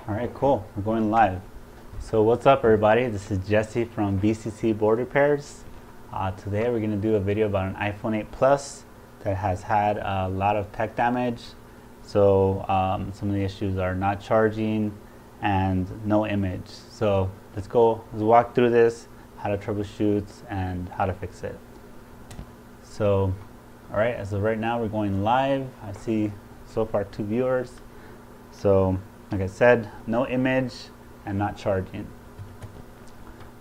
All right, cool. We're going live. So what's up, everybody? This is Jesse from BCC Board Repairs. Today we're going to do a video about an iPhone 8 Plus that has had a lot of tech damage. So some of the issues are not charging and no image. So let's walk through this, how to troubleshoot and how to fix it. So, all right, as of right now, we're going live. I see so far 2 viewers. So, like I said, no image and not charging.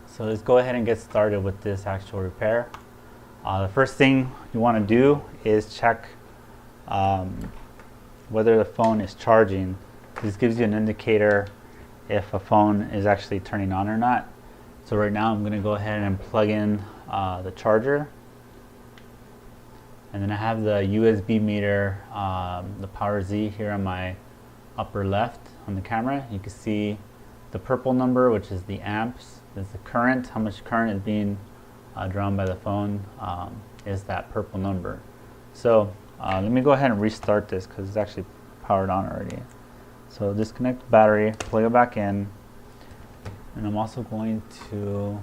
So let's go ahead and get started with this actual repair. The first thing you want to do is check whether the phone is charging. This gives you an indicator if a phone is actually turning on or not. So right now I'm going to go ahead and plug in the charger. And then I have the USB meter, the power Z here on my upper left on the camera. You can see the purple number, which is the amps. Is the current, how much current is being drawn by the phone, is that purple number. So let me go ahead and restart this because it's actually powered on already. So disconnect the battery, plug it back in, and I'm also going to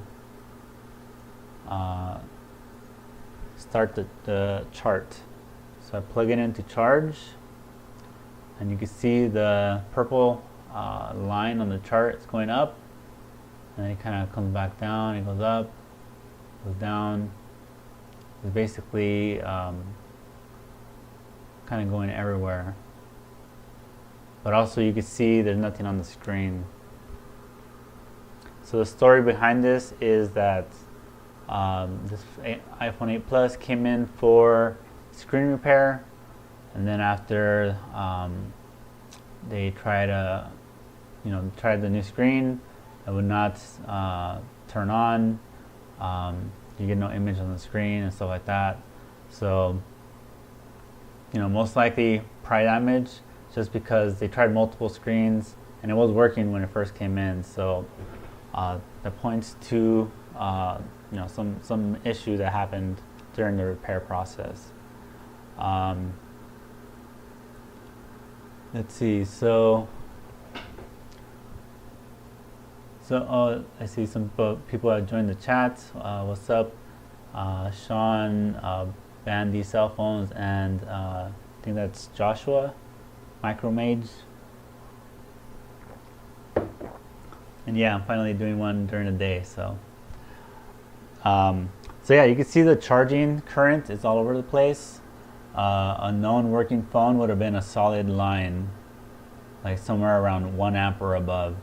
start the chart. So I plug it into charge, and you can see the purple line on the chart is going up, and then it kind of comes back down, it goes up, goes down. It's basically kind of going everywhere. But also you can see there's nothing on the screen. So the story behind this is that this iPhone 8 Plus came in for screen repair, and then after they tried the new screen, it would not turn on. You get no image on the screen and stuff like that. So most likely prior damage, just because they tried multiple screens and it was working when it first came in. So that points to some issue that happened during the repair process. Let's see. So I see some people have joined the chat. What's up, Sean, Bandy Cell Phones, and I think that's Joshua, Micromage. And yeah, I'm finally doing one during the day. So yeah, you can see the charging current is all over the place. A known working phone would have been a solid line, like somewhere around 1 amp or above.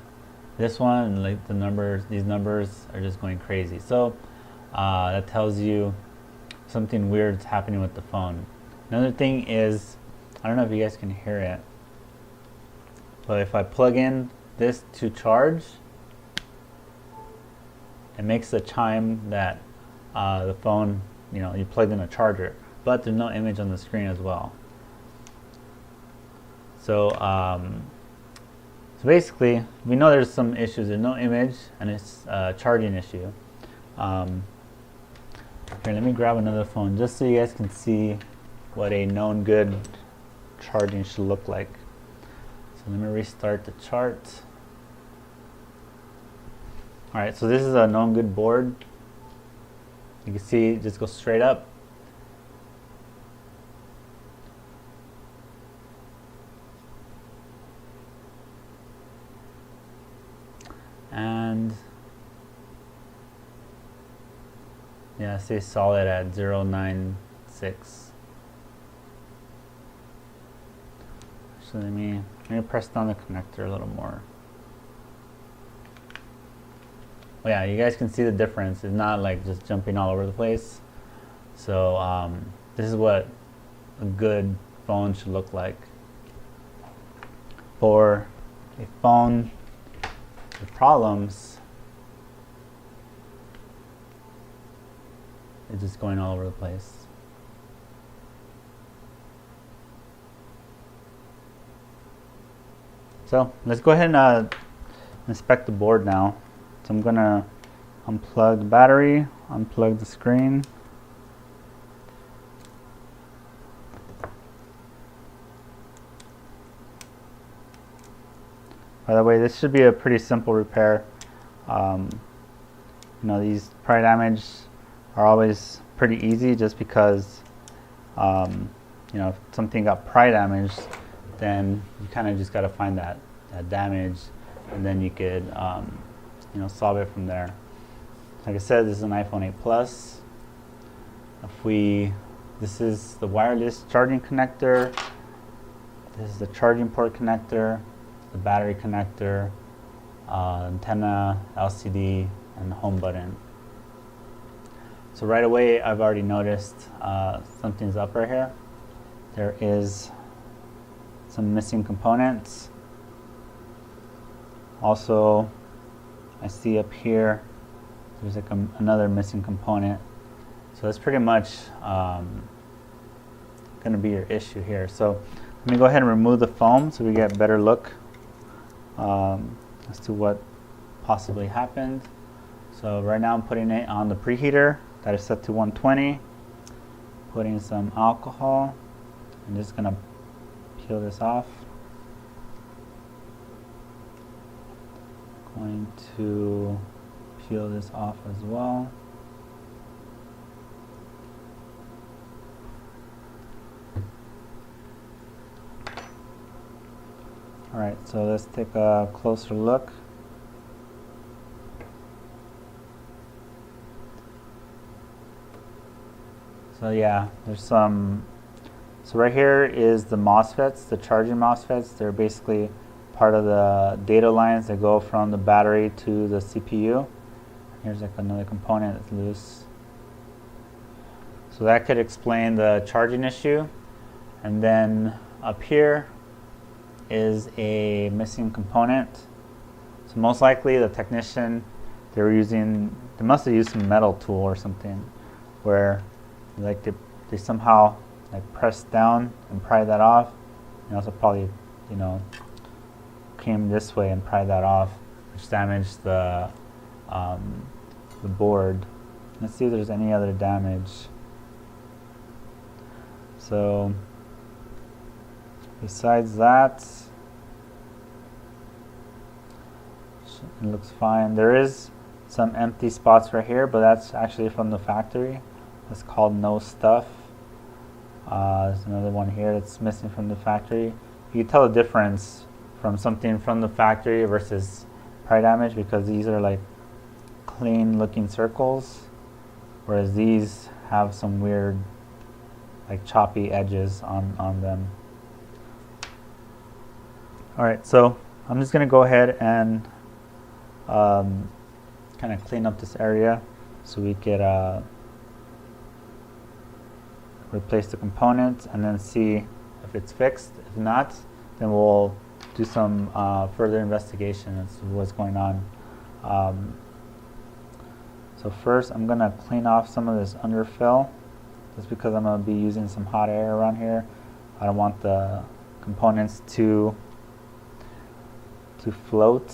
This one, like these numbers are just going crazy. So that tells you something weird is happening with the phone. Another thing is, I don't know if you guys can hear it, but if I plug in this to charge, it makes a chime that the phone, you plugged in a charger, but there's no image on the screen as well. So so basically, we know there's some issues. There's no image, and it's a charging issue. Here, let me grab another phone just so you guys can see what a known good charging should look like. So let me restart the chart. All right, so this is a known good board. You can see it just goes straight up. And yeah, it stays solid at 096. So let me press down the connector a little more. Oh yeah, you guys can see the difference. It's not like just jumping all over the place. So this is what a good phone should look like. For a phone with problems, it's just going all over the place. So let's go ahead and inspect the board now. So I'm gonna unplug the battery, unplug the screen. By the way, this should be a pretty simple repair. These pry damage are always pretty easy just because if something got pry damaged, then you kind of just got to find that damage, and then you could solve it from there. Like I said, this is an iPhone 8 Plus. This is the wireless charging connector. This is the charging port connector, the battery connector, antenna, LCD, and the home button. So right away, I've already noticed something's up right here. There is some missing components. Also, I see up here, there's like another missing component. So that's pretty much going to be your issue here. So let me go ahead and remove the foam so we get a better look as to what possibly happened. So right now I'm putting it on the preheater that is set to 120. Putting some alcohol. I'm just going to peel this off. Going to peel this off as well. Alright, so let's take a closer look. So yeah, there's some. So right here is the MOSFETs, the charging MOSFETs. They're basically part of the data lines that go from the battery to the CPU. Here's like another component that's loose. So that could explain the charging issue. And then up here is a missing component. So most likely the technician, they must have used some metal tool or something where like they somehow like pressed down and pried that off, and also probably came this way and pried that off, which damaged the board. Let's see if there's any other damage. So besides that, it looks fine. There is some empty spots right here, but that's actually from the factory. It's called no stuff. There's another one here that's missing from the factory. You can tell the difference from something from the factory versus pry damage because these are like clean looking circles, whereas these have some weird like choppy edges on them. Alright, so I'm just going to go ahead and kind of clean up this area so we could replace the components and then see if it's fixed. If not, then we'll do some further investigation as to what's going on. So first I'm going to clean off some of this underfill just because I'm going to be using some hot air around here. I don't want the components to float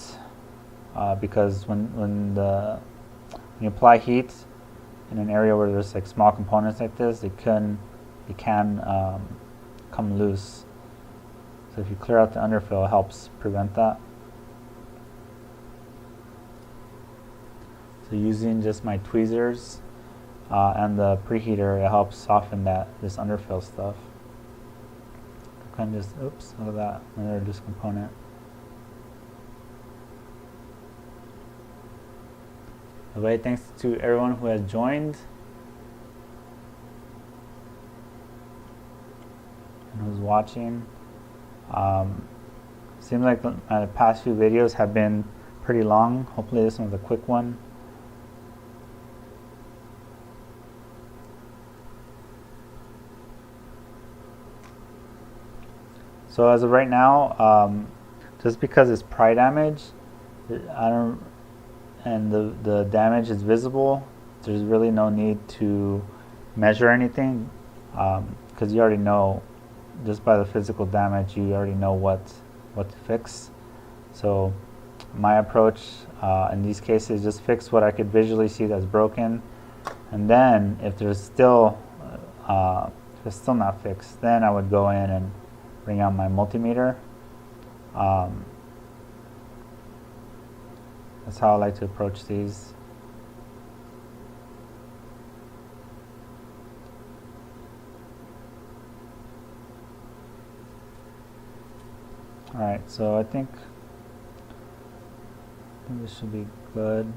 because when you apply heat in an area where there's like small components like this, it can come loose. So if you clear out the underfill, it helps prevent that. So using just my tweezers and the preheater, it helps soften this underfill stuff. Kind of just, oops, look at that, another loose component. By the way, thanks to everyone who has joined and who's watching. Seems like the past few videos have been pretty long. Hopefully this one's a quick one. So as of right now, just because it's pry damage, and the damage is visible, there's really no need to measure anything because you already know, just by the physical damage, you already know what to fix. So my approach in these cases, just fix what I could visually see that's broken, and then if there's still if it's still not fixed, then I would go in and bring out my multimeter That's how I like to approach these. Alright, so I think this should be good.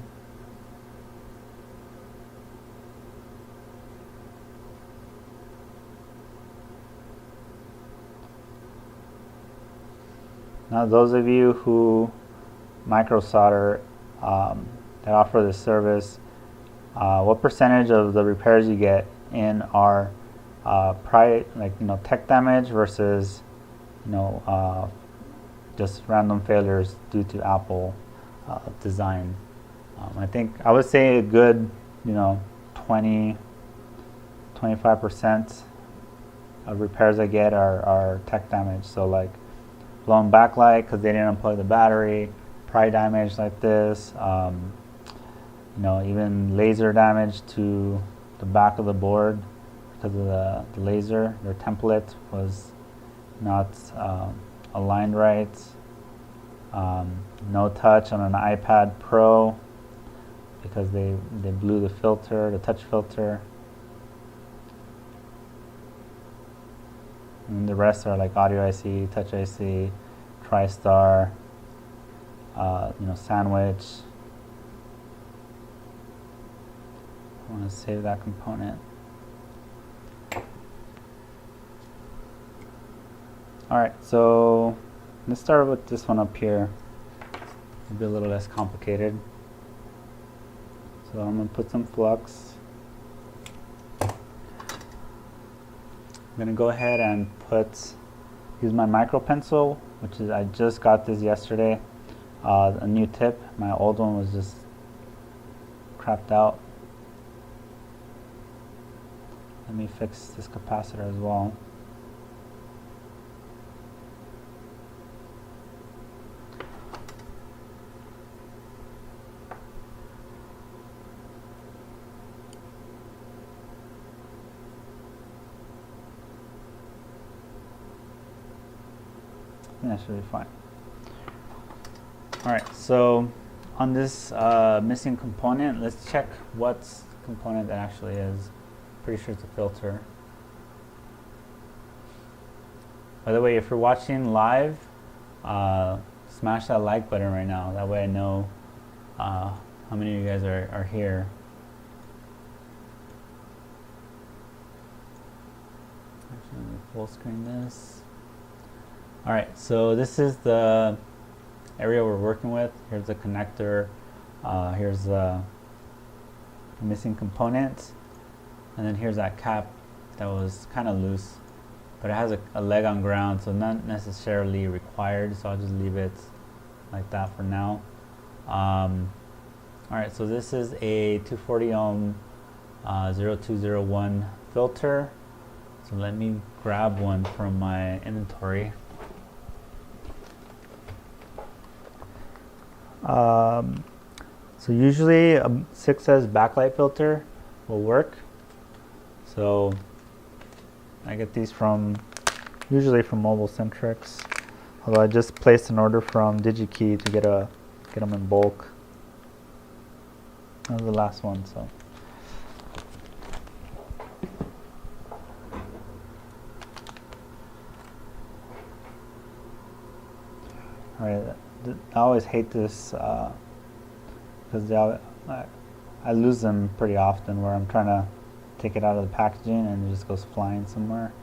Now, those of you who microsolder that offer this service, what percentage of the repairs you get in are tech damage versus just random failures due to Apple design? I would say a good 20-25% of repairs I get are tech damage. So like blown backlight because they didn't unplug the battery, pry damage like this, even laser damage to the back of the board because of the laser. Their template was not aligned right. No touch on an iPad Pro because they blew the filter, the touch filter. And the rest are like audio IC, touch IC, TriStar, sandwich. I want to save that component. Alright, so let's start with this one up here. It'll be a little less complicated. So I'm going to put some flux. I'm going to go ahead and use my micro pencil, which is, I just got this yesterday, a new tip. My old one was just crapped out. Let me fix this capacitor as well. That should be fine. Alright, so on this missing component, let's check what component that actually is. Pretty sure it's a filter. By the way, if you're watching live, smash that like button right now. That way I know how many of you guys are here. Actually, let me full screen this. Alright, so this is the area we're working with. Here's the connector, here's the missing component, and then here's that cap that was kind of loose, but it has a leg on ground, so not necessarily required, so I'll just leave it like that for now. Alright, so this is a 240 ohm 0201 filter. So let me grab one from my inventory. So usually a 6S backlight filter will work. So I get these usually from Mobile Centrics. Although I just placed an order from DigiKey to get them in bulk. That was the last one, so. Alright, I always hate this because I lose them pretty often where I'm trying to take it out of the packaging and it just goes flying somewhere.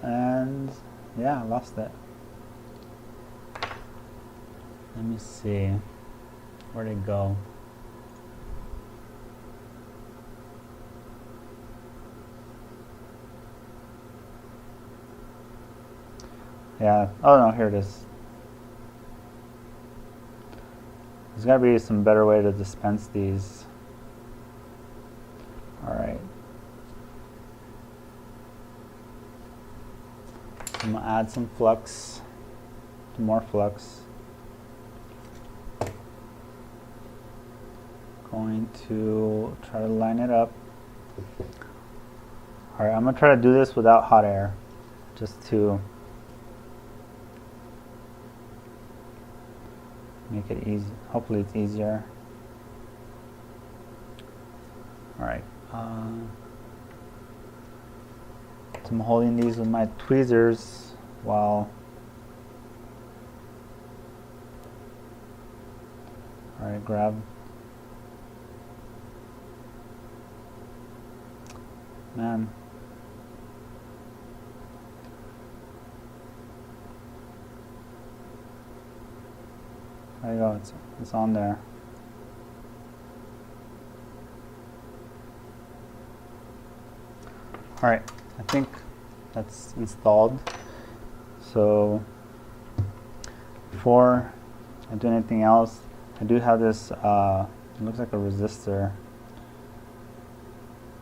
And yeah, I lost it. Let me see. Where'd it go? Yeah, oh no, here it is. There's gotta be some better way to dispense these. Alright. I'm gonna add some flux, some more flux. Going to try to line it up. Alright, I'm gonna try to do this without hot air, just to make it easy. Hopefully it's easier. Alright. So I'm holding these with my tweezers while... Alright, grab... Man. There you go, it's on there. Alright, I think that's installed. So before I do anything else, I do have this, it looks like a resistor.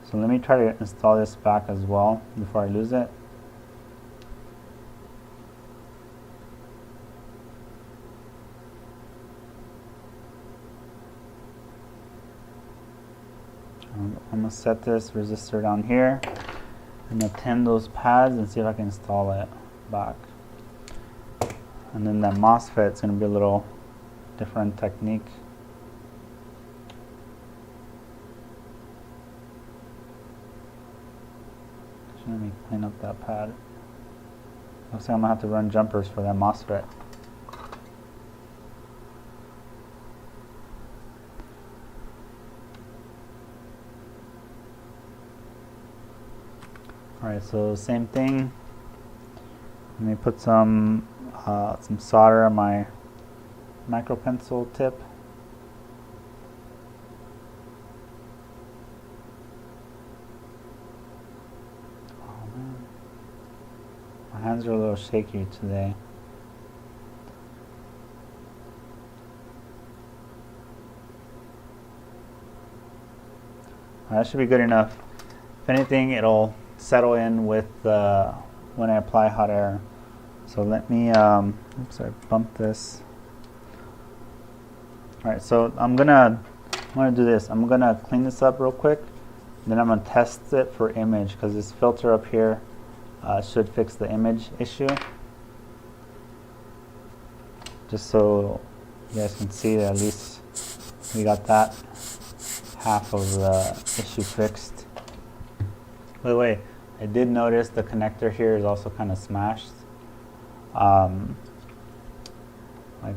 So let me try to install this back as well before I lose it. I'm going to set this resistor down here and attend those pads and see if I can install it back. And then that MOSFET is going to be a little different technique. Let me clean up that pad. Looks like I'm going to have to run jumpers for that MOSFET. Alright, so same thing. Let me put some solder on my micro pencil tip. Oh man, my hands are a little shaky today. That should be good enough. If anything, it'll settle in with when I apply hot air. So let me, oops, I bumped this. Alright, so I'm gonna do this. I'm gonna clean this up real quick, then I'm gonna test it for image, because this filter up here should fix the image issue. Just so you guys can see that at least we got that half of the issue fixed. By the way, I did notice the connector here is also kind of smashed, like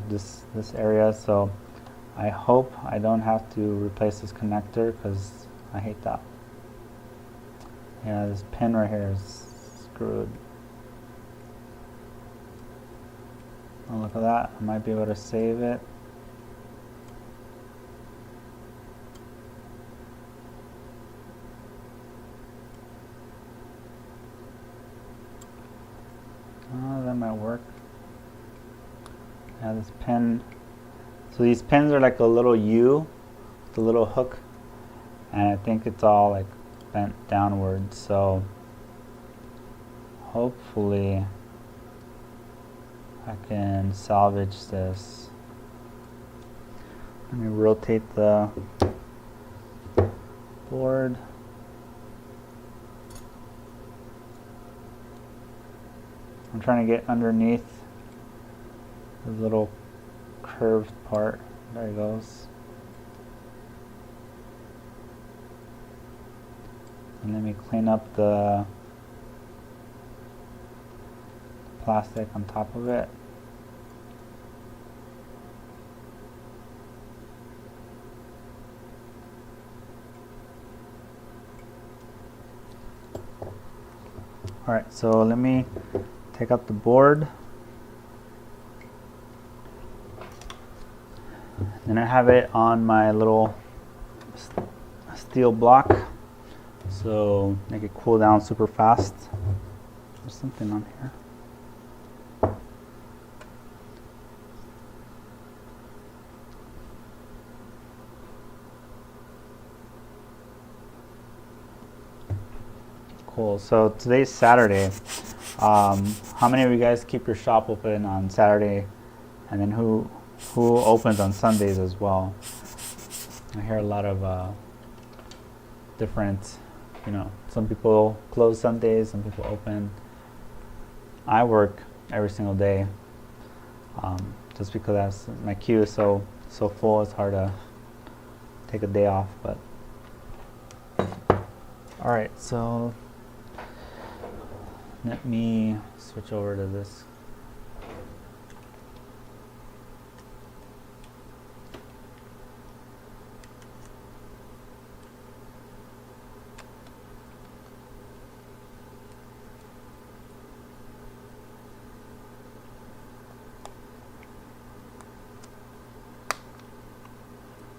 this area. So I hope I don't have to replace this connector, because I hate that. Yeah, this pin right here is screwed. Oh, look at that. I might be able to save it. Oh, that might work. Yeah, this pin. So these pins are like a little U with a little hook, and I think it's all like bent downwards. So hopefully I can salvage this. Let me rotate the board. I'm trying to get underneath the little curved part. There it goes. And let me clean up the plastic on top of it. Alright, so let me take out the board. Then I have it on my little steel block, so make it cool down super fast. There's something on here. Cool. So today's Saturday. How many of you guys keep your shop open on Saturday, and then who opens on Sundays as well? I hear a lot of different, some people close Sundays, some people open. I work every single day, just because that's my queue is so full. It's hard to take a day off. But all right, so let me switch over to this.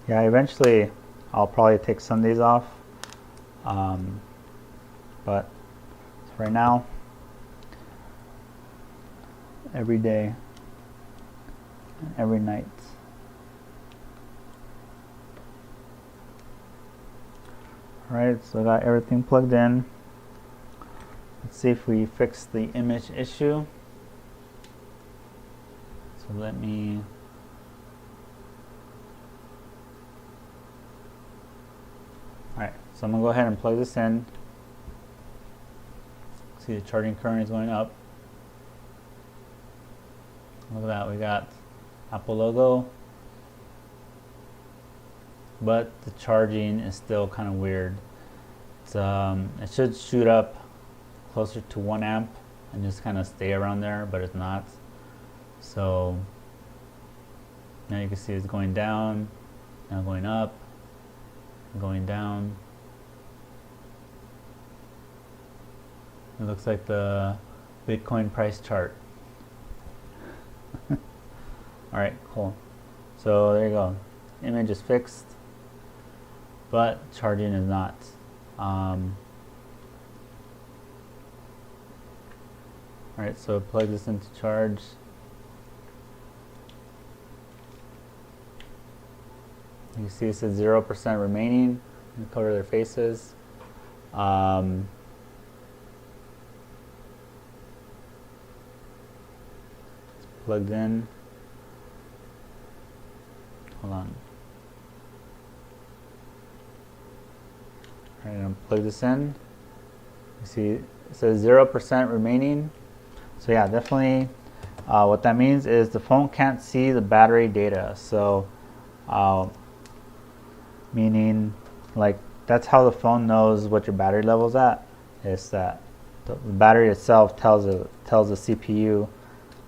Yeah, eventually I'll probably take Sundays off, but right now, every day, every night. Alright, so I got everything plugged in. Let's see if we fix the image issue. So let me Alright, so I'm going to go ahead and plug this in. See, the charging current is going up. Look at that, we got Apple logo, but the charging is still kind of weird. It's, it should shoot up closer to 1 amp and just kind of stay around there, but it's not. So now you can see it's going down, now going up, going down. It looks like the Bitcoin price chart. Alright, cool. So there you go. Image is fixed, but charging is not. Alright, so plug this into charge. You see it says 0% remaining. And cover their faces. It's plugged in. Hold on. Alright, I'm gonna plug this in. You see it says 0% remaining. So yeah, definitely what that means is the phone can't see the battery data. So meaning, like, that's how the phone knows what your battery level's at. Is that the battery itself tells the CPU,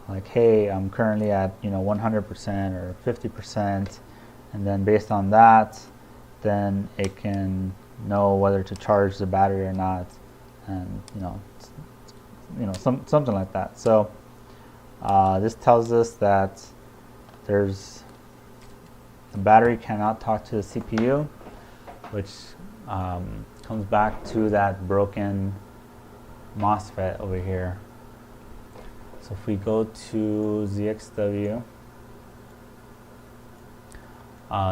like, hey, I'm currently at 100% or 50%, and then based on that, then it can know whether to charge the battery or not, and something like that. So this tells us that the battery cannot talk to the CPU, which comes back to that broken MOSFET over here. So if we go to ZXW,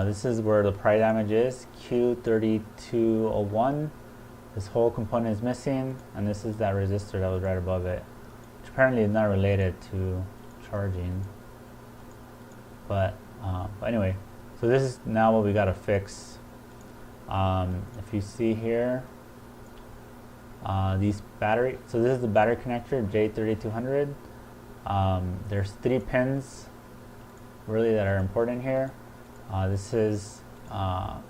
this is where the price damage is, Q3201. This whole component is missing, and this is that resistor that was right above it, which apparently is not related to charging. But anyway, so this is now what we got to fix. If you see here, these battery, so this is the battery connector J3200. There's 3 pins really that are important here. This is BAT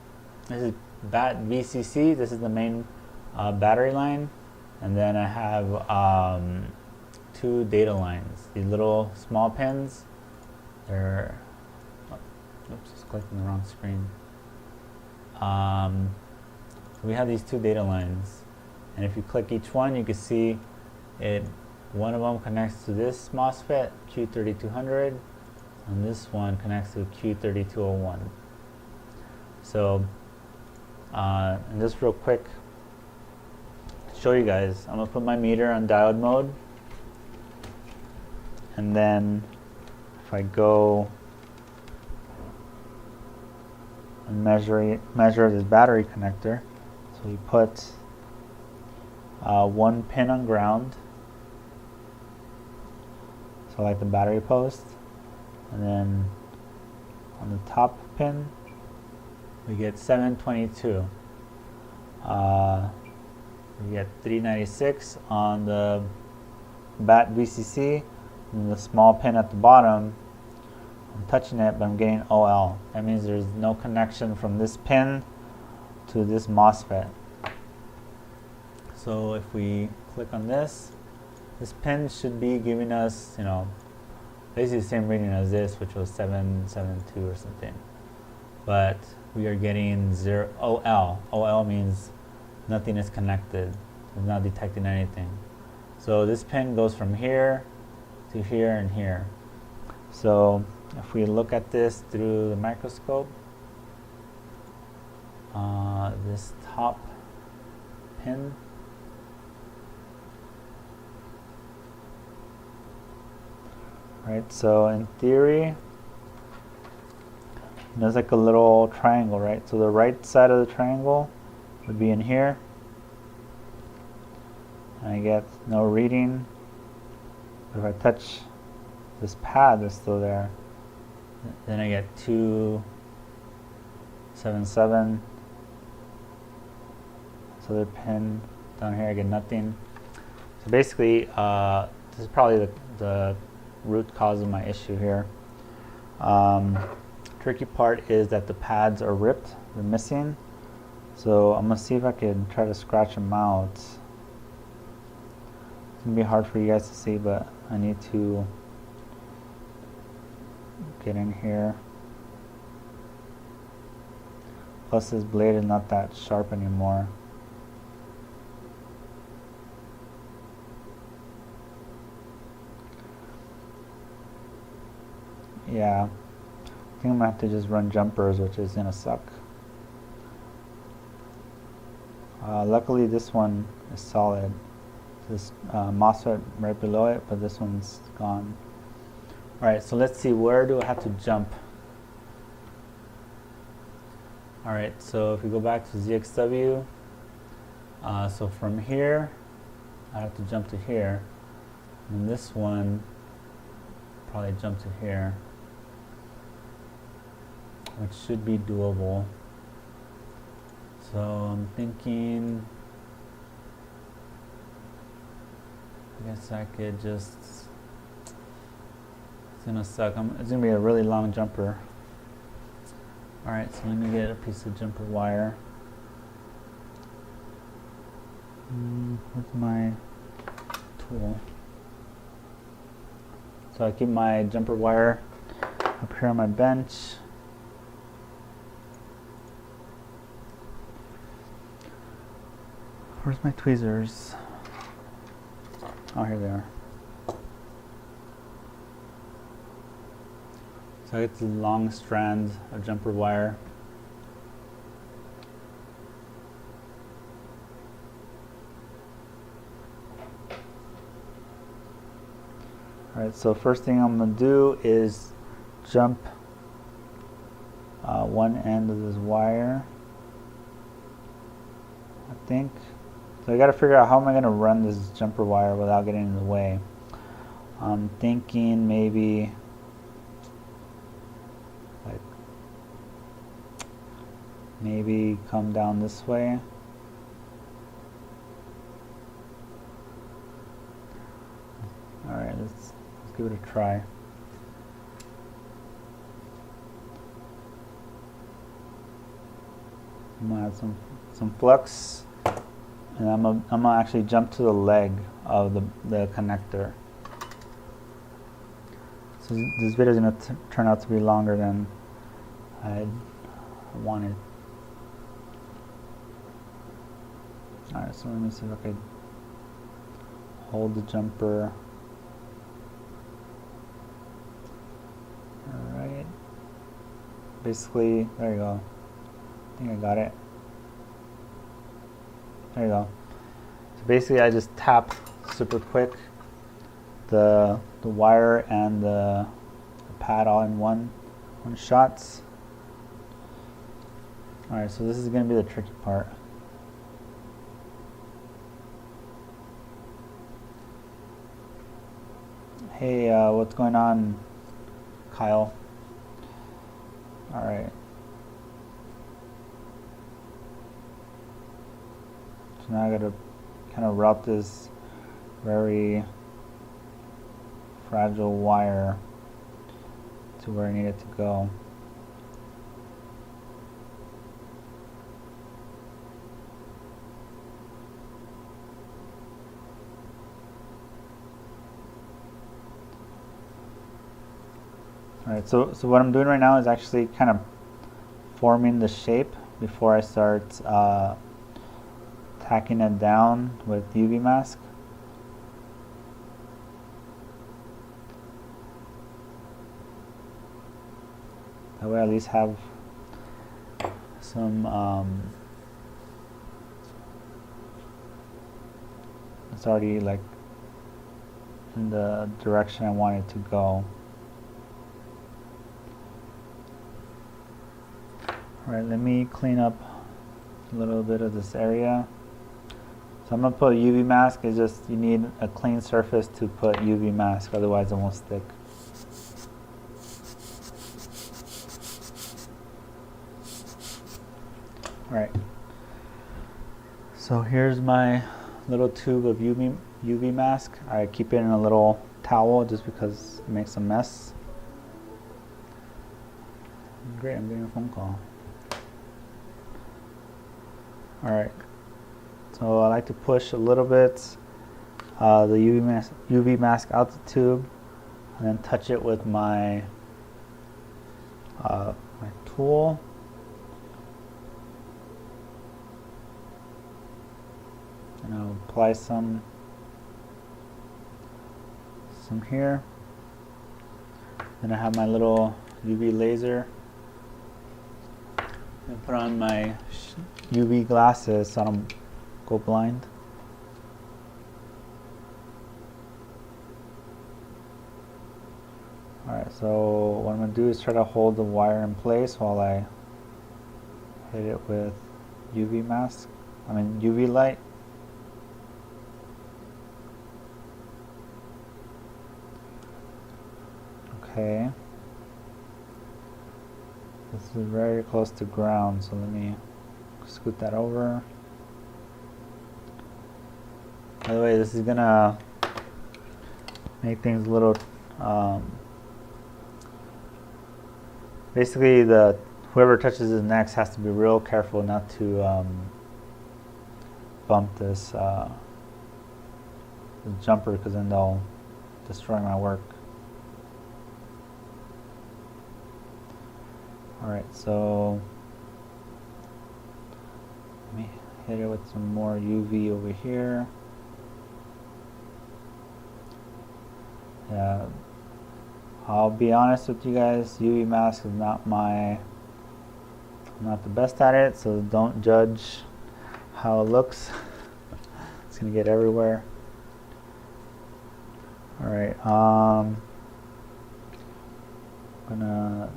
VCC. This is the main battery line, and then I have 2 data lines. These little small pins. They're oops, just clicked on the wrong screen. So we have these 2 data lines, and if you click each one, you can see it. One of them connects to this MOSFET Q3200, and this one connects to Q3201. So, and just real quick, to show you guys, I'm gonna put my meter on diode mode, and then if I go and measure this battery connector, so you put 1 pin on ground, so like the battery post, and then on the top pin we get 722. We get 396 on the bat VCC, and the small pin at the bottom, I'm touching it, but I'm getting OL. That means there's no connection from this pin to this MOSFET. So if we click on this pin should be giving us, basically the same reading as this, which was 772 or something. But we are getting 0 OL. OL means nothing is connected. It's not detecting anything. So this pin goes from here to here and here. So if we look at this through the microscope, this top pin, right, so in theory there's like a little triangle, right? So the right side of the triangle would be in here, and I get no reading. But if I touch this pad that's still there, then I get 277. This other pin down here, I get nothing. So basically, this is probably the root cause of my issue here. Tricky part is that the pads are ripped, they're missing. So I'm gonna see if I can try to scratch them out. It's gonna be hard for you guys to see, but I need to get in here. Plus this blade is not that sharp anymore. Yeah, I think I'm gonna have to just run jumpers, which is gonna suck. Luckily this one is solid. This MOSFET right below it, but this one's gone. Alright, so let's see, where do I have to jump? Alright, so if we go back to ZXW, so from here, I have to jump to here. And this one, probably jump to here, which should be doable. So I'm thinking, I guess I could just, it's gonna suck. It's gonna be a really long jumper. Alright, so let me get a piece of jumper wire. Where's my tool? So I keep my jumper wire up here on my bench. Where's my tweezers? Oh, here they are. So I get the long strand of jumper wire. Alright, so first thing I'm going to do is jump one end of this wire, I think. So I got to figure out how am I going to run this jumper wire without getting in the way. I'm thinking maybe come down this way. Alright, let's give it a try. I'm gonna add some flux, and I'm gonna actually jump to the leg of the connector. So this video is gonna turn out to be longer than I wanted. Alright, so let me see if I can hold the jumper. Alright. Basically, there you go. I think I got it. There you go. So basically I just tap super quick the wire and the pad all in one shot. Alright, so this is going to be the tricky part. Hey, what's going on, Kyle? Alright. So now I gotta kind of route this very fragile wire to where I need it to go. Alright, so what I'm doing right now is actually kind of forming the shape before I start tacking it down with UV mask. That way I at least have some it's already like in the direction I want it to go. Alright, let me clean up a little bit of this area. So I'm going to put a UV mask. It's just you need a clean surface to put UV mask, otherwise it won't stick. Alright, so here's my little tube of UV mask. I keep it in a little towel just because it makes a mess. Great, I'm getting a phone call. Alright, so I like to push a little bit the UV mask out the tube and then touch it with my my tool. And I'll apply some here. Then I have my little UV laser. And put on my UV glasses so I don't go blind. Alright, so what I'm going to do is try to hold the wire in place while I hit it with UV light. Okay. This is very close to ground, so let me scoot that over. By the way, this is gonna make things a little basically whoever touches this next has to be real careful not to bump this jumper, because then they'll destroy my work. Alright, so let me hit it with some more UV over here. Yeah, I'll be honest with you guys, UV mask is I'm not the best at it, so don't judge how it looks. It's gonna get everywhere. Alright, I'm gonna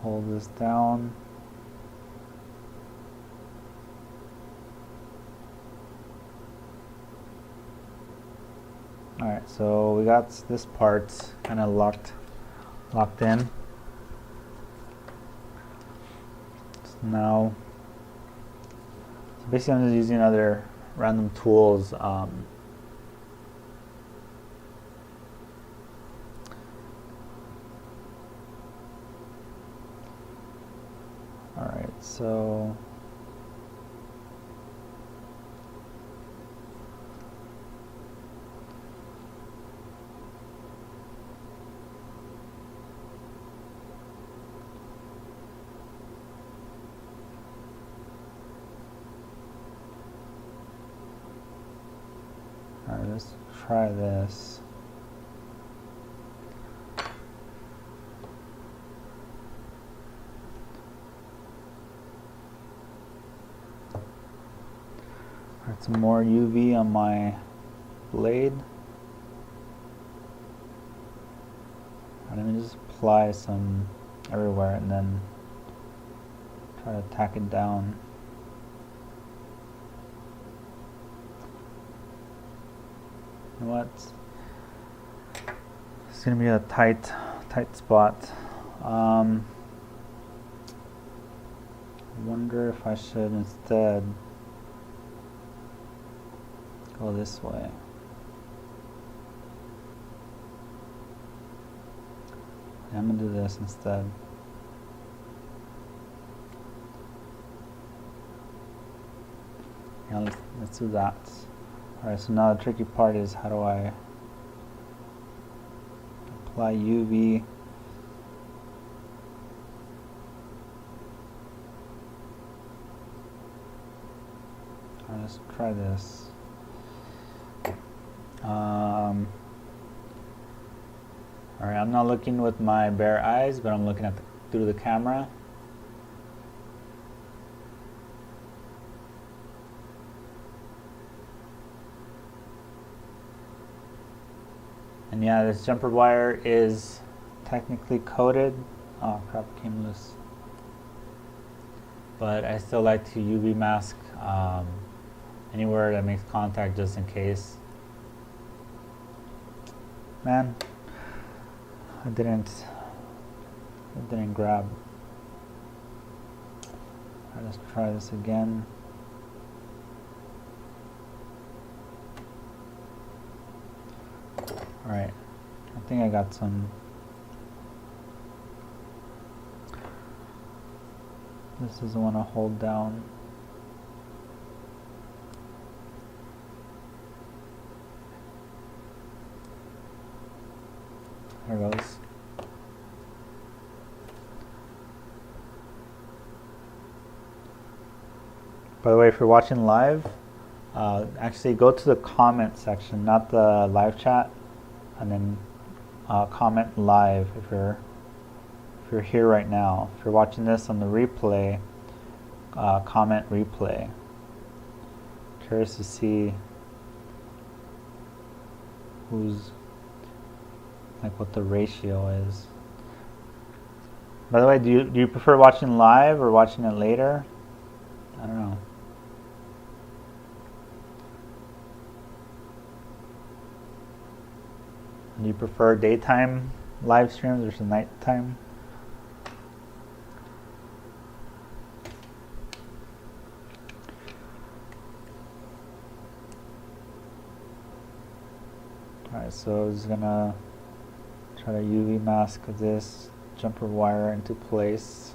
hold this down. Alright, so we got this part kind of locked in. So now, basically I'm just using other random tools. Alright, so alright, let's try this. Some more UV on my blade. And let me just apply some everywhere and then try to tack it down. You know what? It's gonna be a tight spot. I wonder if I should instead go this way. I'm gonna do this instead. Yeah, let's do that. Alright, so now the tricky part is how do I apply UV. Alright, let's try this. Alright, I'm not looking with my bare eyes, but I'm looking at through the camera. And yeah, this jumper wire is technically coated. Oh crap, it came loose. But I still like to UV mask anywhere that makes contact just in case. Man, it didn't grab. Alright, let's try this again. Alright, I think I got some. This doesn't want to hold down. There it goes. By the way, if you're watching live, actually go to the comment section, not the live chat, and then comment live if you're here right now. If you're watching this on the replay, comment replay. Curious to see who's like what the ratio is. By the way, do you prefer watching live or watching it later? I don't know. Do you prefer daytime live streams versus nighttime? Alright, so I was gonna try to UV mask this jumper wire into place.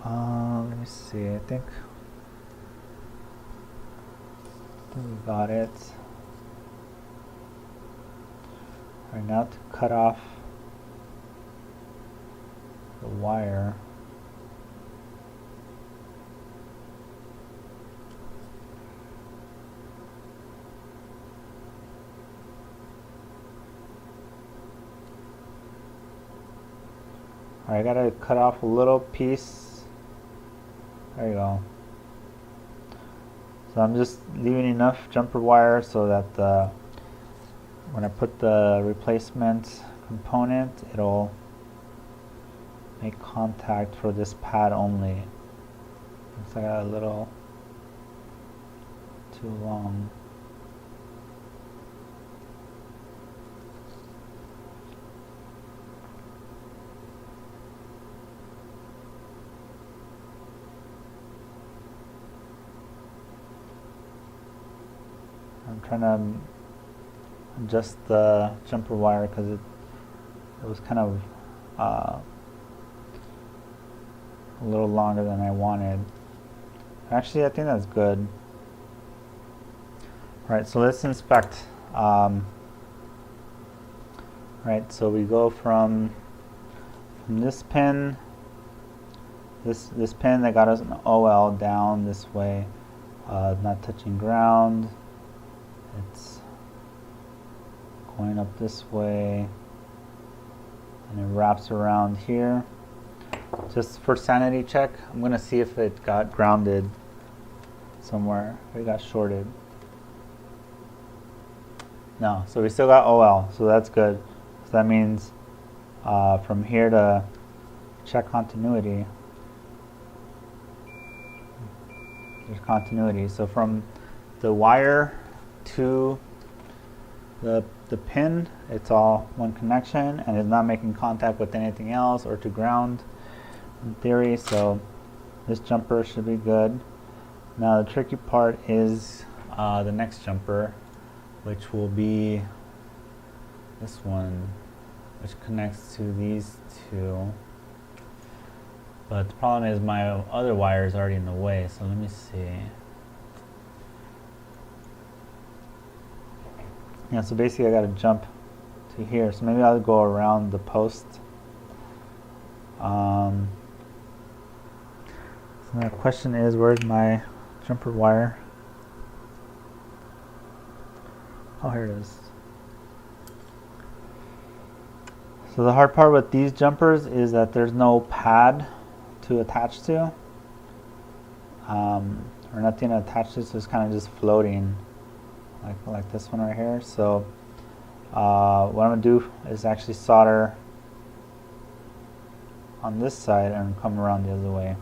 Let me see, I think we got it. Alright, now to cut off the wire. Alright, I gotta cut off a little piece. There you go. So I'm just leaving enough jumper wire so that when I put the replacement component, it'll make contact for this pad only. Looks like I got a little too long. I'm trying to adjust the jumper wire because it was kind of a little longer than I wanted. Actually, I think that's good. Alright, so let's inspect. Right, so we go from this pin, this pin that got us an OL down this way, not touching ground. It's going up this way and it wraps around here. Just for sanity check, I'm gonna see if it got grounded somewhere, if it got shorted. No, so we still got OL, so that's good. So that means from here to check continuity, there's continuity. So from the wire to the pin, it's all one connection and it's not making contact with anything else or to ground in theory, so this jumper should be good. Now the tricky part is the next jumper, which will be this one, which connects to these two. But the problem is my other wire is already in the way, so let me see. Yeah, so basically I gotta jump to here, so maybe I'll go around the post. So the question is, where's my jumper wire? Oh, here it is. So the hard part with these jumpers is that there's no pad to attach to, or nothing to attach to, so it's kind of just floating like this one right here. So what I'm gonna do is actually solder on this side and come around the other way.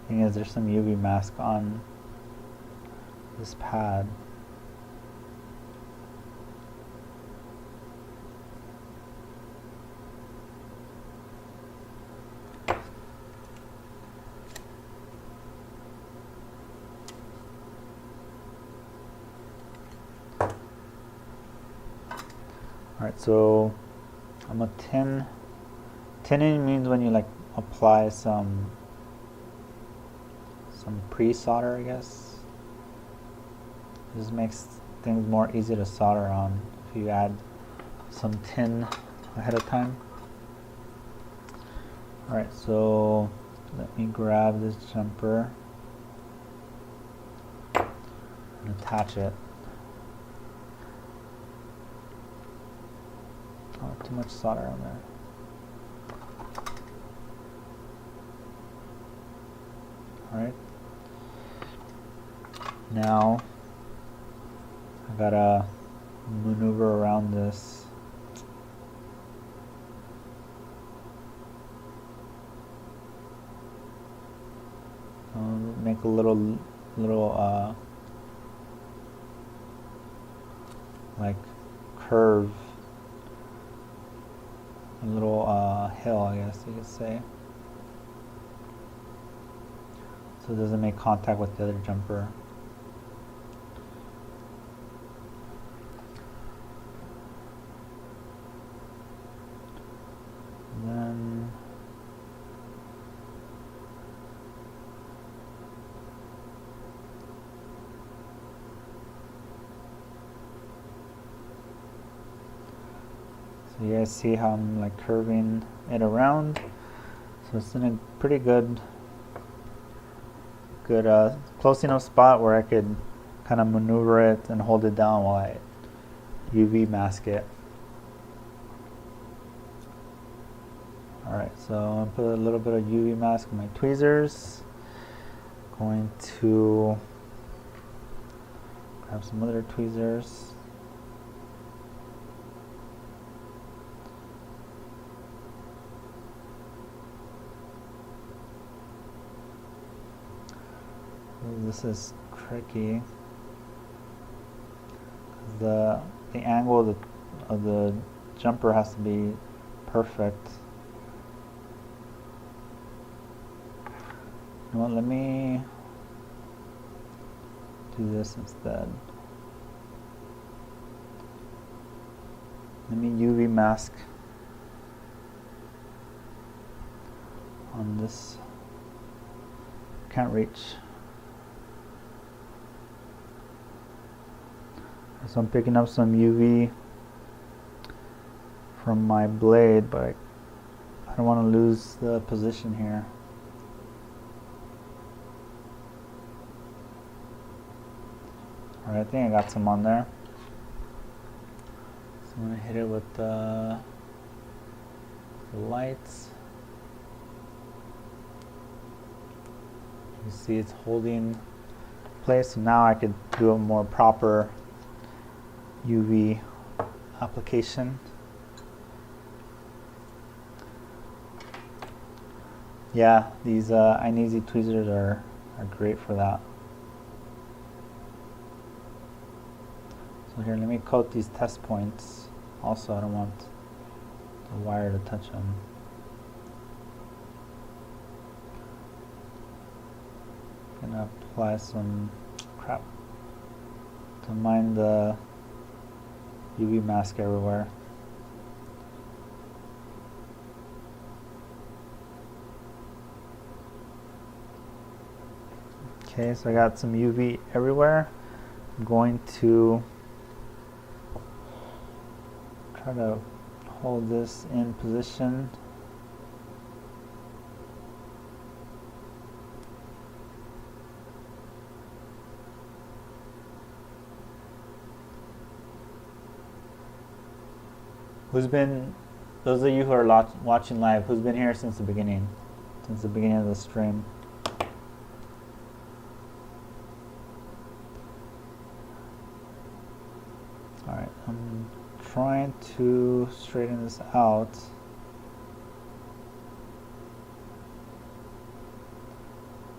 Thing is, there's some UV mask on this pad. Alright, so I'm a tinning means when you like apply some pre-solder, I guess. This makes things more easy to solder on if you add some tin ahead of time. Alright, so let me grab this jumper and attach it. Oh, too much solder on there. Alright. Now I gotta maneuver around this. Make a little like curve, a little hill, I guess you could say, so it doesn't make contact with the other jumper. And then so you guys see how I'm like curving it around, so it's in a pretty good close enough spot where I could kind of maneuver it and hold it down while I UV mask it. Alright, so I'm going to put a little bit of UV mask on my tweezers. Going to grab some other tweezers. This is tricky. The angle of the jumper has to be perfect. You know what, let me do this instead. Let me UV mask on this. Can't reach. So I'm picking up some UV from my blade, but I don't want to lose the position here. Alright, I think I got some on there. So I'm going to hit it with the lights. You see it's holding place, so now I could do a more proper UV application. Yeah, these iNeasy tweezers are great for that. So here, let me coat these test points. Also, I don't want the wire to touch them. Gonna apply some crap to mine the UV mask everywhere. Okay, so I got some UV everywhere. I'm going to try to hold this in position. Those of you who are watching live, who's been here since the beginning of the stream? Alright, I'm trying to straighten this out.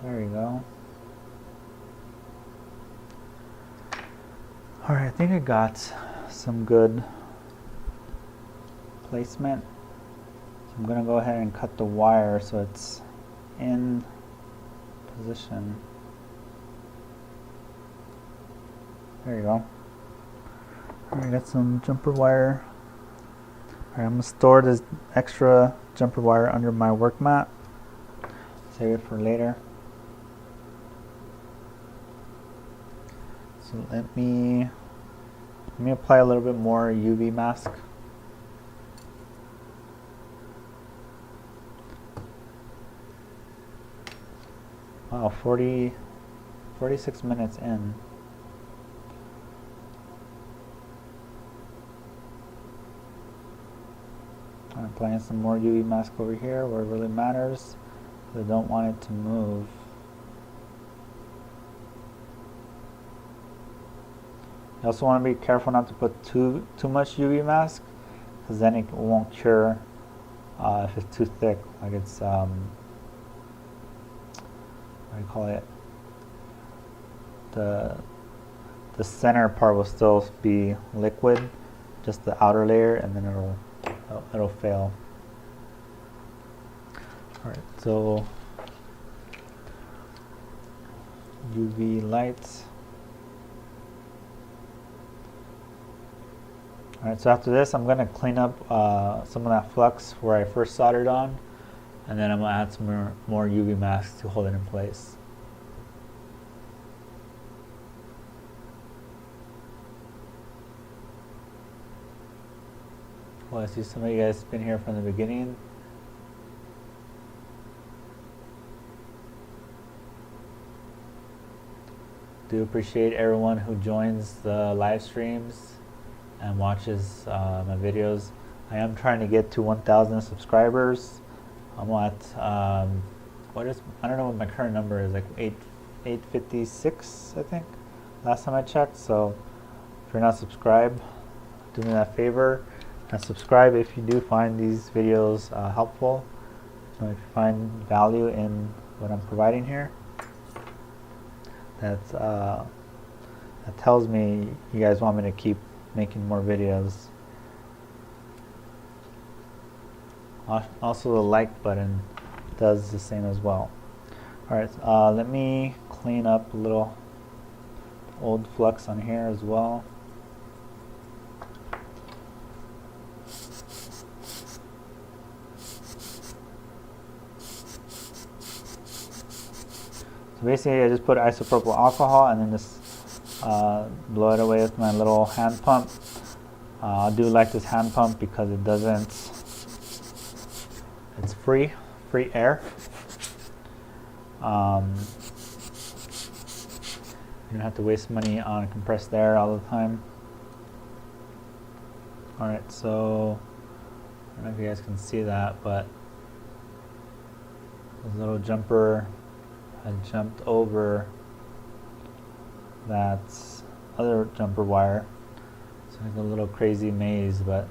There you go. Alright, I think I got some good placement. So I'm going to go ahead and cut the wire so it's in position. There you go. Alright, got some jumper wire. Alright, I'm going to store this extra jumper wire under my work mat. Save it for later. So let me apply a little bit more UV mask. Wow, 46 minutes in. I'm applying some more UV mask over here where it really matters. I don't want it to move. You also want to be careful not to put too much UV mask, because then it won't cure if it's too thick. Like it's what do you call it? The center part will still be liquid, just the outer layer, and then it'll fail. All right, so UV lights. Alright, so after this I'm going to clean up some of that flux where I first soldered on, and then I'm going to add some more UV masks to hold it in place. Well, I see some of you guys have been here from the beginning. Do appreciate everyone who joins the live streams and watches my videos. I am trying to get to 1,000 subscribers. I'm at I don't know what my current number is, like 856 I think, last time I checked. So if you're not subscribed, do me that favor and subscribe if you do find these videos helpful. So if you find value in what I'm providing here, that tells me you guys want me to keep making more videos. Also, the like button does the same as well. Alright, let me clean up a little old flux on here as well. So basically I just put isopropyl alcohol and then just blow it away with my little hand pump. I do like this hand pump because it doesn't, it's free air. You don't have to waste money on compressed air all the time. Alright, so I don't know if you guys can see that, but this little jumper had jumped over that other jumper wire. It's like a little crazy maze, but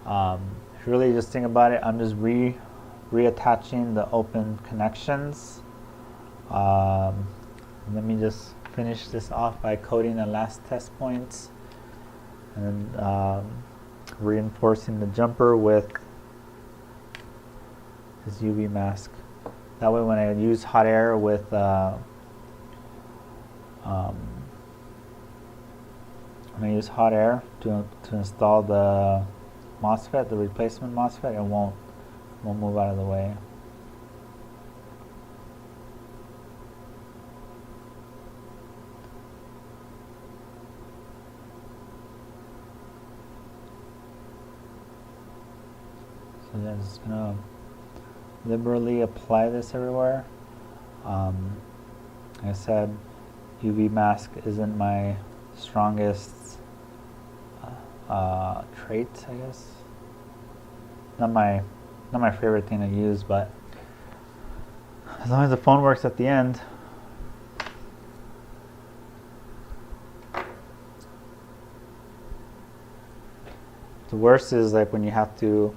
if you really just think about it, I'm just reattaching the open connections. Let me just finish this off by coating the last test points and then reinforcing the jumper with this UV mask. That way when I use hot air with when I use hot air to install the MOSFET, the replacement MOSFET, it won't move out of the way. So I'm just gonna liberally apply this everywhere. Like I said, UV mask isn't my strongest trait, I guess. Not my favorite thing to use, but as long as the phone works at the end. The worst is like when you have to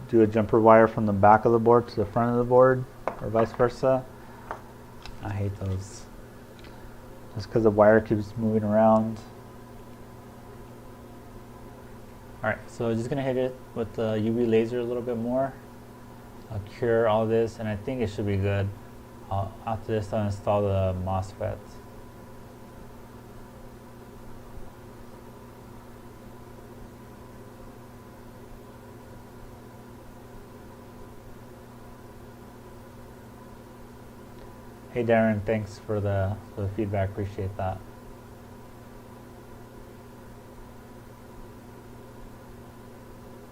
do a jumper wire from the back of the board to the front of the board, or vice versa. I hate those. Just because the wire keeps moving around. Alright, so I'm just going to hit it with the UV laser a little bit more. I'll cure all this, and I think it should be good. After this, I'll install the MOSFET. Hey Darren, thanks for the feedback, appreciate that.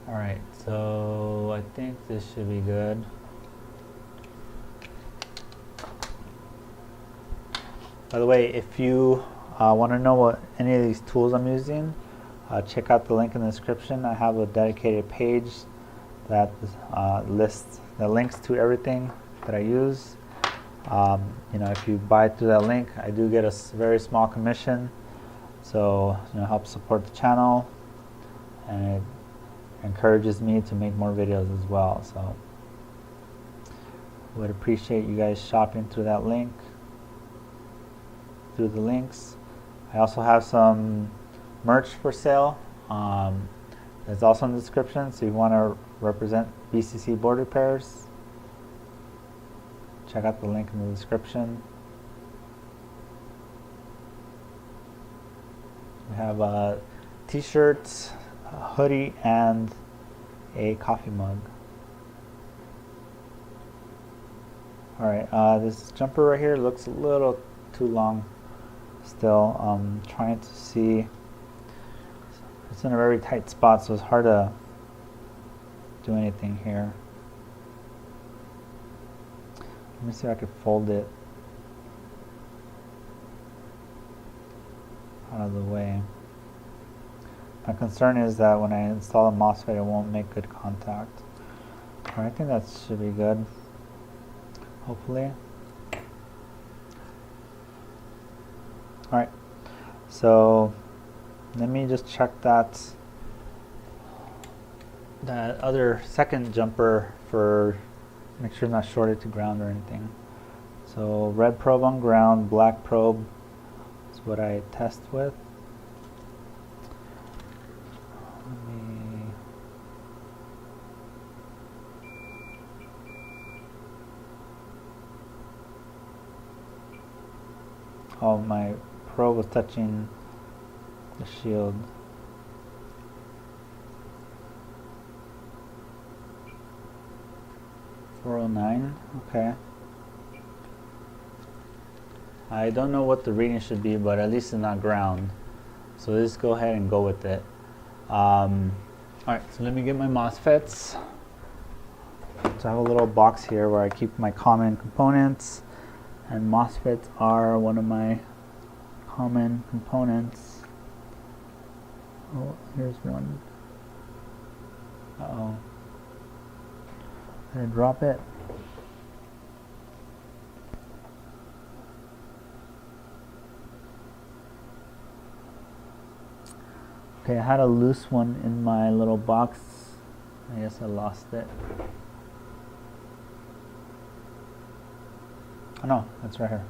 Alright, so I think this should be good. By the way, if you want to know what any of these tools I'm using, check out the link in the description. I have a dedicated page that lists the links to everything that I use. You know, if you buy through that link, I do get a very small commission, so help support the channel, and it encourages me to make more videos as well. So would appreciate you guys shopping through that link, through the links. I also have some merch for sale. That's also in the description, so if you want to represent BCC board repairs, check out the link in the description. We have t-shirts, a hoodie, and a coffee mug. Alright, this jumper right here looks a little too long still. I'm trying to see. It's in a very tight spot, so it's hard to do anything here. Let me see if I could fold it out of the way. My concern is that when I install a MOSFET, it won't make good contact. Alright, I think that should be good, hopefully. Alright, so let me just check that other second jumper for make sure it's not shorted to ground or anything. So red probe on ground, black probe is what I test with. Oh, my probe was touching the shield. .409, okay. I don't know what the reading should be, but at least it's not ground. So let's go ahead and go with it. Alright, so let me get my MOSFETs. So I have a little box here where I keep my common components, and MOSFETs are one of my common components. Oh, here's one. Uh-oh. Did I drop it? Okay, I had a loose one in my little box. I guess I lost it. Oh no, it's right here.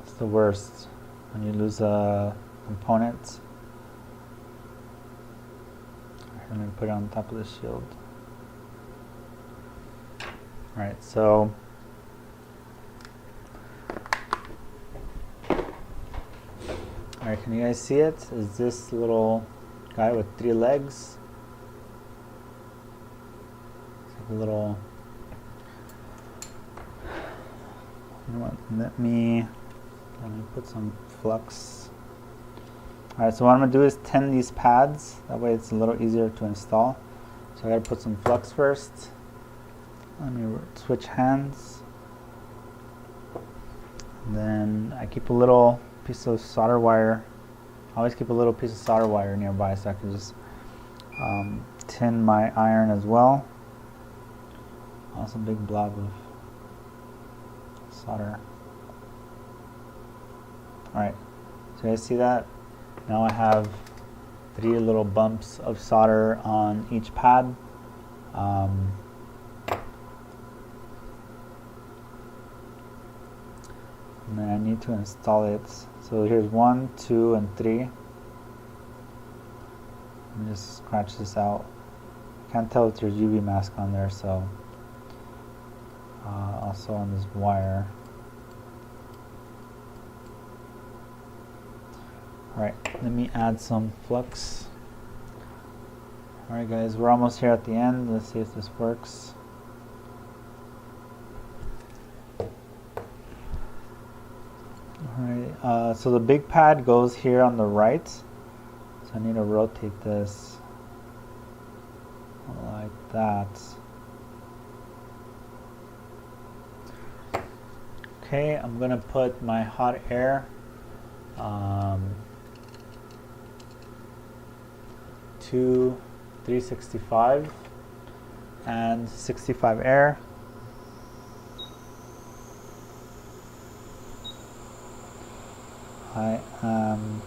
It's the worst when you lose a component. I'm going to put it on top of the shield. Alright, so alright, can you guys see it? Is this little guy with 3 legs? It's like a little, you know what, let me put some flux. Alright, so what I'm going to do is tin these pads, that way it's a little easier to install. So I got to put some flux first. Let me switch hands. And then I keep a little piece of solder wire. I always keep a little piece of solder wire nearby so I can just tin my iron as well. Also a big blob of solder. Alright, so you guys see that? Now I have 3 little bumps of solder on each pad. And then I need to install it. So here's 1, 2, and 3. Let me just scratch this out. Can't tell if there's UV mask on there, so also on this wire. Alright, let me add some flux. Alright guys, we're almost here at the end. Let's see if this works. Alright, so the big pad goes here on the right. So I need to rotate this like that. Okay, I'm gonna put my hot air to 365 and 65 air. I am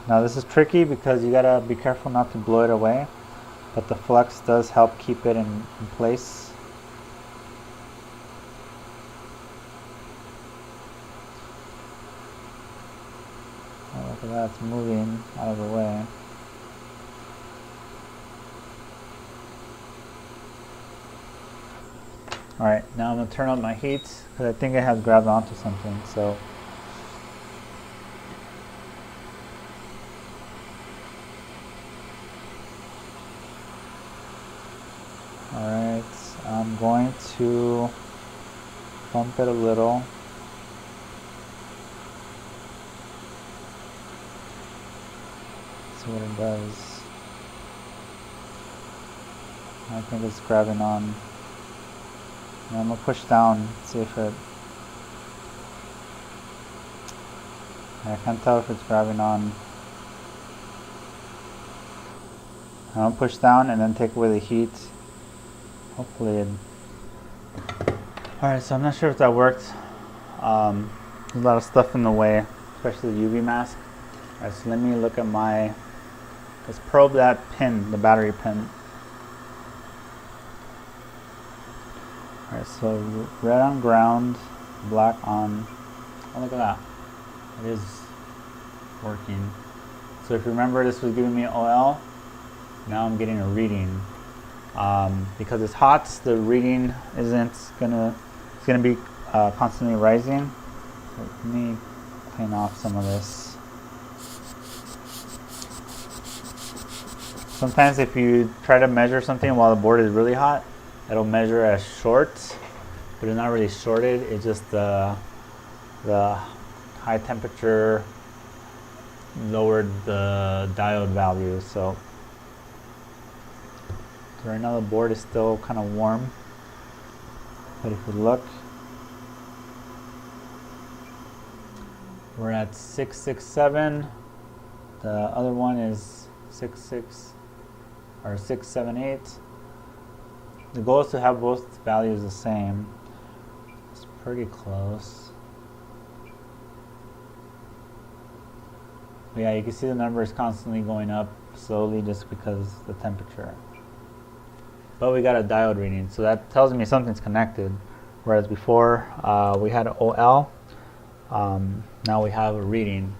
now this is tricky because you gotta be careful not to blow it away, but the flux does help keep it in place. Oh, look at that, it's moving out of the way. Alright, now I'm going to turn on my heat because I think it has grabbed onto something. So alright, I'm going to pump it a little. See what it does. I think it's grabbing on. And I'm going to push down, see if it, I can't tell if it's grabbing on. I'm going to push down and then take away the heat. Hopefully it, alright, so I'm not sure if that worked. There's a lot of stuff in the way, especially the UV mask. Alright, so let me look at my, let's probe that pin, the battery pin. Alright, so red on ground, black on, oh look at that, it is working. So if you remember, this was giving me OL, now I'm getting a reading. Because it's hot, the reading isn't gonna, it's gonna be constantly rising. So let me clean off some of this. Sometimes if you try to measure something while the board is really hot, it'll measure as short, but it's not really shorted. It's just the high temperature lowered the diode value. So right now the board is still kind of warm, but if you look, we're at 667. The other one is 66 or 678. The goal is to have both values the same. It's pretty close. But yeah, you can see the number is constantly going up slowly just because the temperature. But we got a diode reading, so that tells me something's connected. Whereas before we had an OL, now we have a reading.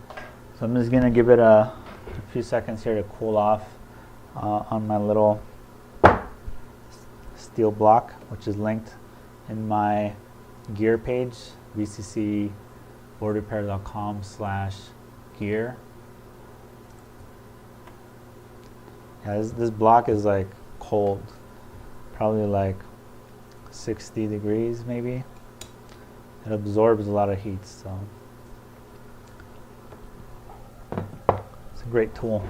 So I'm just going to give it a few seconds here to cool off on my little steel block, which is linked in my gear page, vccboardrepair.com/gear. Yeah, this block is like cold, probably like 60 degrees maybe. It absorbs a lot of heat, so it's a great tool.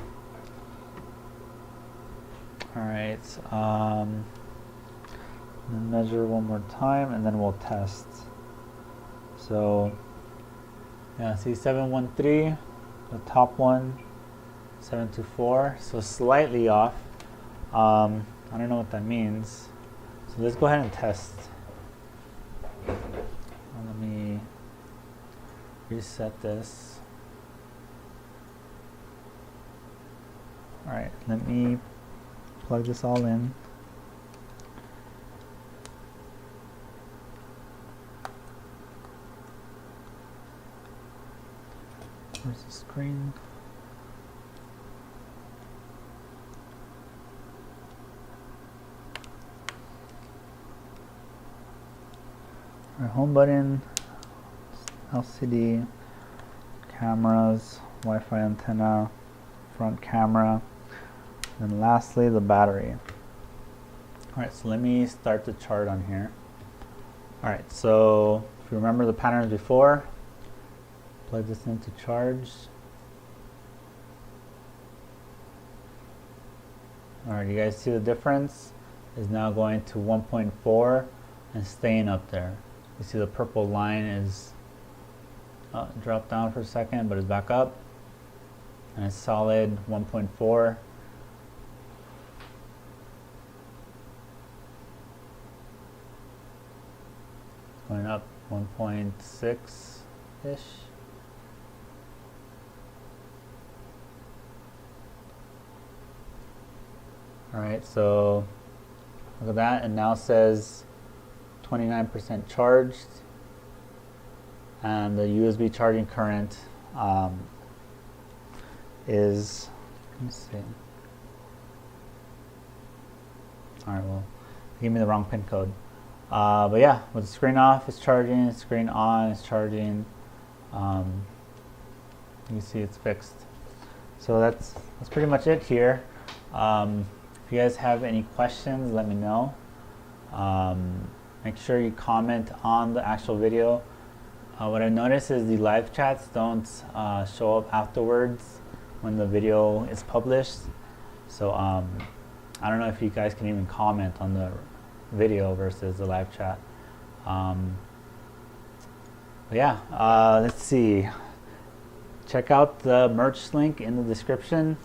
All right, measure one more time and then we'll test. So yeah, see 713, the top one 724, so slightly off. I don't know what that means, so let's go ahead and test. Let me reset this. All right, let me plug this all in. Where's the screen? Our home button, LCD, cameras, Wi-Fi antenna, front camera, and lastly the battery. Alright, so let me start the chart on here. Alright, so if you remember the patterns before, plug this into charge. Alright, you guys see the difference? Is now going to 1.4 and staying up there. You see the purple line is dropped down for a second, but it's back up, and it's solid 1.4. Going up 1.6-ish. Alright, so look at that, and now says 29% charged, and the USB charging current is, let me see. Alright, well, give me the wrong pin code. But yeah, with the screen off, it's charging, screen on, it's charging. You see it's fixed. So that's pretty much it here. If you guys have any questions, let me know. Make sure you comment on the actual video. What I noticed is the live chats don't show up afterwards when the video is published. So I don't know if you guys can even comment on the video versus the live chat. But yeah, let's see. Check out the merch link in the description.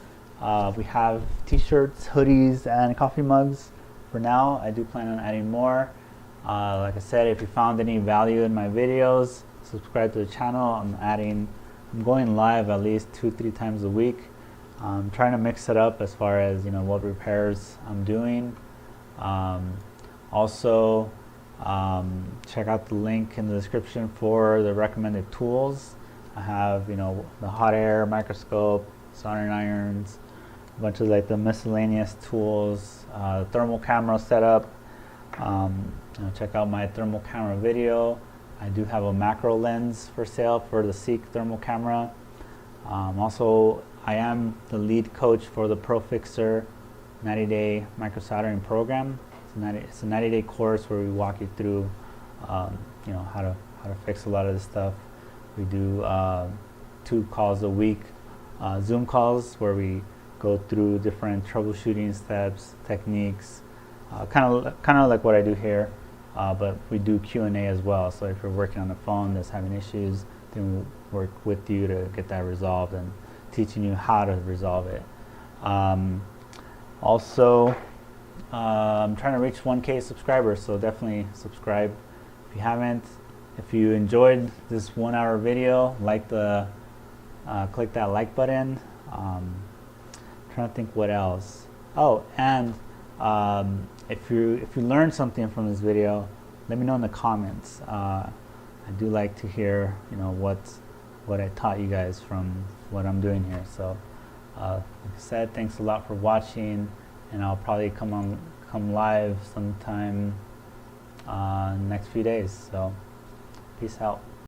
We have t-shirts, hoodies, and coffee mugs. For now, I do plan on adding more. Like I said, if you found any value in my videos, subscribe to the channel. I'm going live at least 2-3 times a week. I'm trying to mix it up as far as what repairs I'm doing. Also, check out the link in the description for the recommended tools. I have the hot air microscope, soldering irons, a bunch of like the miscellaneous tools, thermal camera setup. Check out my thermal camera video. I do have a macro lens for sale for the Seek thermal camera. Also, I am the lead coach for the Pro Fixer 90-day microsoldering program. It's a 90-day course where we walk you through, how to fix a lot of this stuff. We do 2 calls a week, Zoom calls where we go through different troubleshooting steps, techniques, kind of like what I do here, but we do Q&A as well. So if you're working on a phone that's having issues, then we'll work with you to get that resolved and teaching you how to resolve it. Also, I'm trying to reach 1K subscribers, so definitely subscribe if you haven't. If you enjoyed this 1-hour video, click that like button. Trying to think what else. Oh, and if you learned something from this video, let me know in the comments. I do like to hear, you know, what I taught you guys from what I'm doing here. So like I said, thanks a lot for watching, and I'll probably come live sometime next few days. So peace out.